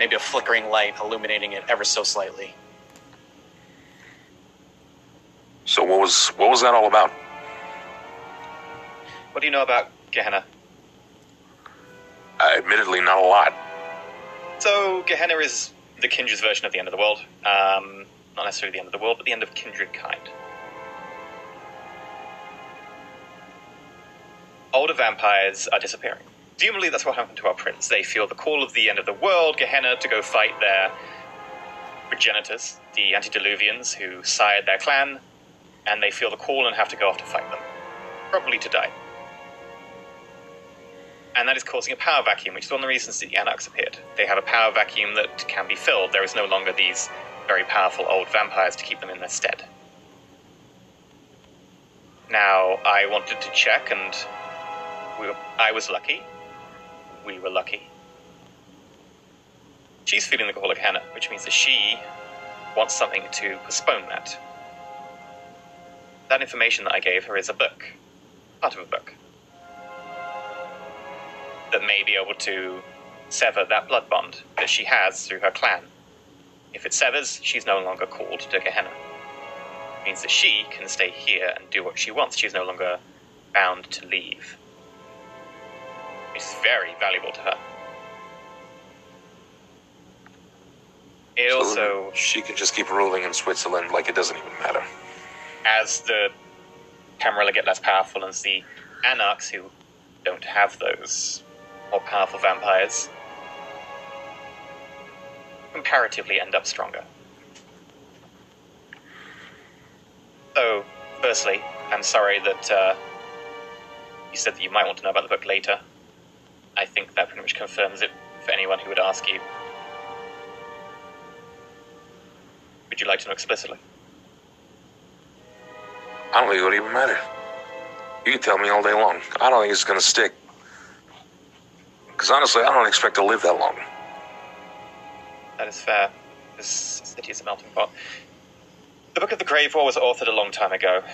maybe a flickering light illuminating it ever so slightly. So what was that all about? What do you know about Gehenna? Admittedly, not a lot. So, Gehenna is the Kindred's version of the end of the world. Not necessarily the end of the world, but the end of kindred kind. Older vampires are disappearing. Presumably that's what happened to our prince. They feel the call of the end of the world, Gehenna, to go fight their progenitors, the antediluvians who sired their clan, and they feel the call and have to go off to fight them. Probably to die. And that is causing a power vacuum, which is one of the reasons the Anarchs appeared. They have a power vacuum that can be filled. There is no longer these very powerful old vampires to keep them in their stead. Now, I wanted to check, and I was lucky. We were lucky. She's feeling the call of Gehenna, which means that she wants something to postpone that. That information that I gave her is a book. Part of a book. That may be able to sever that blood bond that she has through her clan. If it severs, she's no longer called to Gehenna. It means that she can stay here and do what she wants. She's no longer bound to leave. It's very valuable to her. It so also... She can just keep ruling in Switzerland like it doesn't even matter. As the Camarilla get less powerful, and as the Anarchs, who don't have those more powerful vampires, comparatively end up stronger. So, firstly, I'm sorry that you said that you might want to know about the book later. I think that pretty much confirms it for anyone who would ask you. Would you like to know explicitly? I don't think it would even matter. You can tell me all day long. I don't think it's going to stick. Because honestly, I don't expect to live that long. That is fair. This city is a melting pot. The Book of the Grave War was authored a long time ago.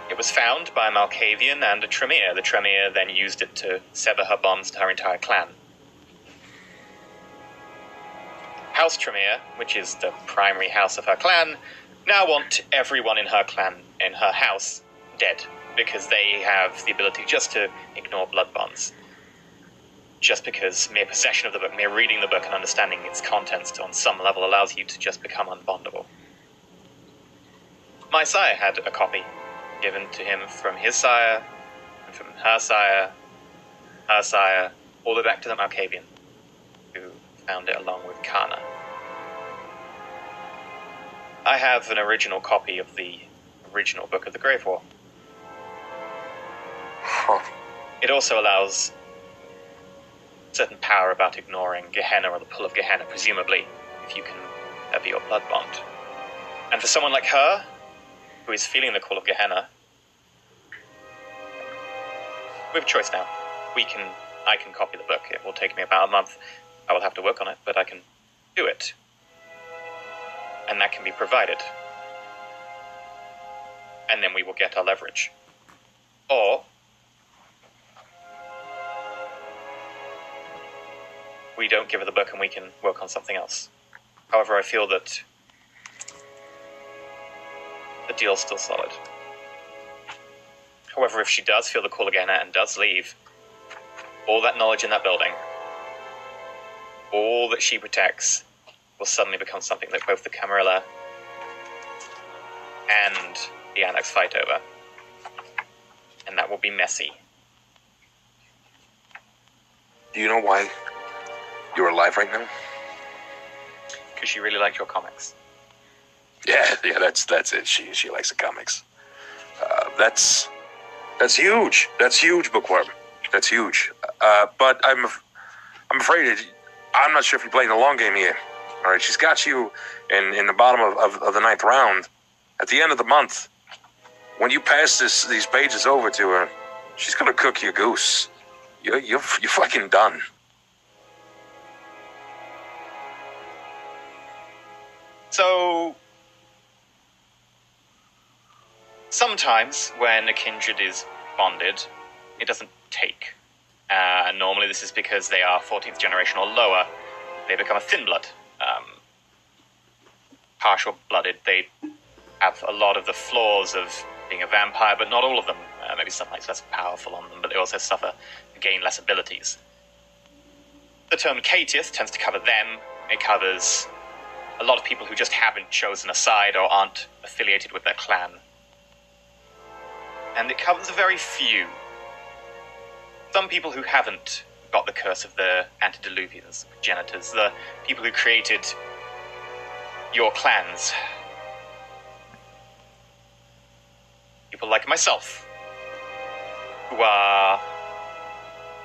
It was found by a Malkavian and a Tremere. The Tremere then used it to sever her bonds to her entire clan. House Tremere, which is the primary house of her clan, now want everyone in her clan, in her house, dead, because they have the ability just to ignore blood bonds. Just because mere possession of the book, mere reading the book and understanding its contents on some level allows you to just become unbondable. My sire had a copy given to him from his sire, and from her sire, all the way back to the Malkavian, who found it along with Kana. I have an original copy of the original Book of the Grave War. Huh. It also allows certain power about ignoring Gehenna or the pull of Gehenna, presumably, if you can sever your blood bond. And for someone like her, who is feeling the call of Gehenna, we have a choice now. I can copy the book. It will take me about a month. I will have to work on it, but I can do it. And that can be provided. And then we will get our leverage. Or we don't give her the book and we can work on something else. However, I feel that the deal's still solid. However, if she does feel the call again and does leave, all that knowledge in that building, all that she protects, will suddenly become something that both the Camarilla and the Anarchs fight over. And that will be messy. Do you know why you're alive right now? Because she really liked your comics. Yeah, that's it. She likes the comics. That's huge. That's huge, Bookworm. That's huge. But I'm afraid I'm not sure if you're playing the long game here. All right, she's got you in the bottom of the 9th round. At the end of the month, when you pass these pages over to her, she's gonna cook your goose. You're fucking done. So sometimes when a kindred is bonded, it doesn't take. Normally this is because they are 14th generation or lower, they become a thin blood. Partial-blooded, they have a lot of the flaws of being a vampire, but not all of them. Maybe some lights less powerful on them, but they also gain less abilities. The term caitiff tends to cover them. It covers a lot of people who just haven't chosen a side or aren't affiliated with their clan. And it covers a very few. Some people who haven't got the curse of the antediluvians, progenitors, the people who created your clans. People like myself, who are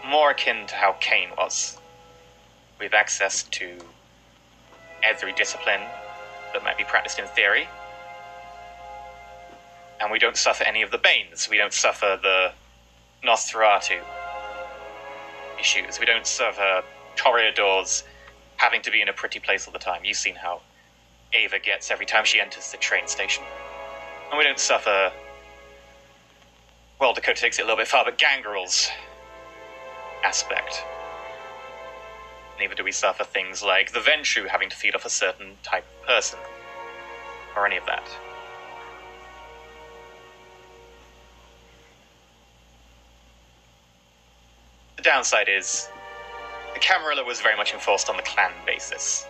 more akin to how Cain was. We have access to every discipline that might be practiced in theory, and we don't suffer any of the banes. We don't suffer the Nosferatu issues. We don't suffer toreadors having to be in a pretty place all the time. You've seen how Ava gets every time she enters the train station. And we don't suffer, well, Dakota takes it a little bit far, but gangrel's aspect. Neither do we suffer things like the Ventrue having to feed off a certain type of person, or any of that. The downside is, the Camarilla was very much enforced on the clan basis.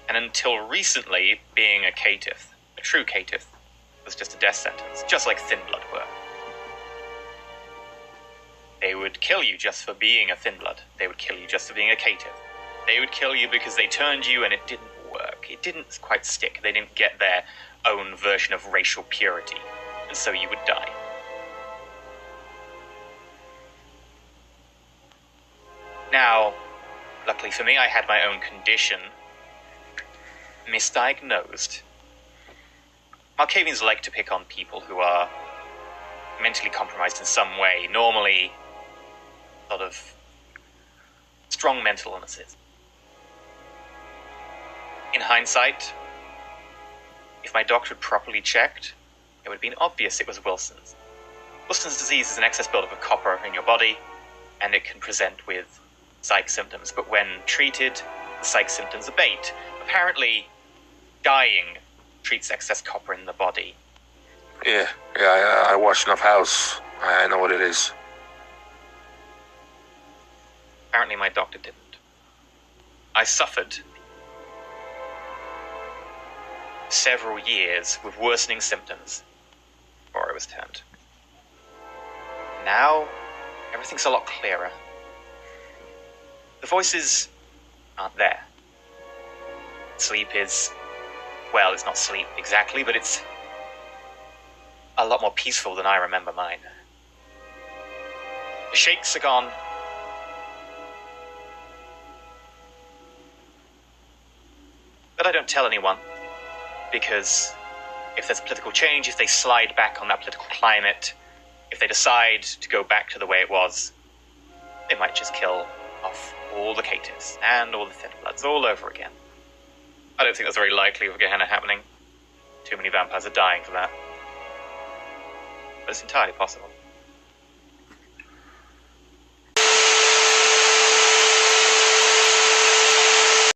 And until recently, being a caitiff, a true caitiff, was just a death sentence, just like Thin Blood were. They would kill you just for being a Thin Blood. They would kill you just for being a caitiff. They would kill you because they turned you and it didn't work. It didn't quite stick. They didn't get their own version of racial purity. And so you would die. Now, luckily for me, I had my own condition misdiagnosed. Malkavians like to pick on people who are mentally compromised in some way, normally sort of strong mental illnesses. In hindsight, if my doctor had properly checked, it would have been obvious it was Wilson's. Wilson's disease is an excess buildup of copper in your body, and it can present with psych symptoms, but when treated, the psych symptoms abate. Apparently, dying treats excess copper in the body. Yeah, I watched enough House. I know what it is. Apparently my doctor didn't. I suffered several years with worsening symptoms before I was turned. Now, everything's a lot clearer. The voices aren't there. Sleep is, well, it's not sleep exactly, but it's a lot more peaceful than I remember mine. The shakes are gone. But I don't tell anyone, because if there's a political change, if they slide back on that political climate, if they decide to go back to the way it was, they might just kill off all the caitiffs and all the Thin Bloods all over again. I don't think that's very likely of Gehenna happening. Too many vampires are dying for that. But it's entirely possible.